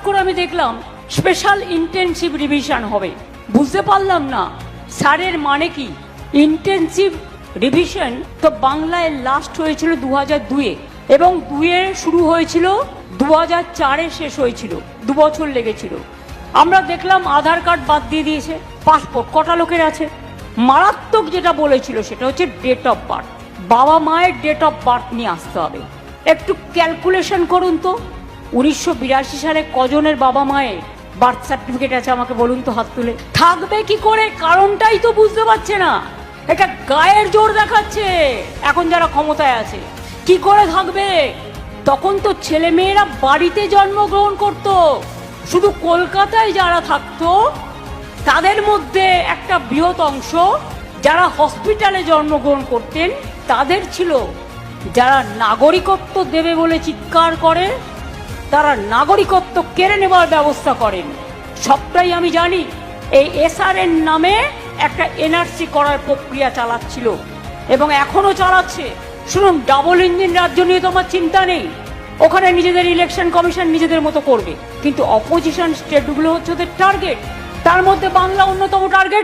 করে আমি দেখলাম স্পেশাল ইন্টেনসিভ রিভিশন হবে। বুঝতে পারলাম না স্যারের মানে কি। ইন্টেনসিভ রিভিশন তো বাংলায় লাস্ট হয়েছিল 2002-এ এবং 2-এ শুরু হয়েছিল, 2004-এ শেষ হয়েছিল, 2 বছর লেগেছিল। আমরা দেখলাম আধার কার্ড বাদ দিয়ে দিয়েছে, পাসপোর্ট কটা লোকের আছে। মারাত্মক যেটা বলেছিল সেটা হচ্ছে ডেট অফ বার্থ, বাবা মায়ের ডেট অফ বার্থ নিয়ে আসতে হবে। একটু ক্যালকুলেশন করুন তো, 1982 সালে কজনের বাবা মায়ের বার্থ সার্টিফিকেট আছে আমাকে বলুন তো হাত তুলে। থাকবে কি করে, কারণটাই তো বুঝতে পারছে না। এটা গায়ের জোর দেখাচ্ছে এখন যারা ক্ষমতায় আছে। কি করে থাকবে? তখন তো ছেলে মেয়েরা বাড়িতে জন্মগ্রহণ করত। শুধু কলকাতায় যারা থাকতো তাদের মধ্যে একটা বৃহৎ অংশ যারা হসপিটালে জন্মগ্রহণ করতেন তাদের ছিল। যারা নাগরিকত্ব দেবে বলে চিৎকার করে তারা নাগরিকত্ব কেড়ে নেবার ব্যবস্থা করেন। সবটাই আমি জানি। এই SRN নামে একটা NRC করার প্রক্রিয়া চালাচ্ছিল এবং এখনো চালাচ্ছে। শুনুন, ডাবল ইঞ্জিন রাজ্য নিয়ে তো আমার চিন্তা নেই, ওখানে নিজেদের ইলেকশন কমিশন নিজেদের মতো করবে, কিন্তু অপোজিশন স্টেটগুলো হচ্ছে ওদের টার্গেট, তার মধ্যে বাংলা অন্যতম টার্গেট।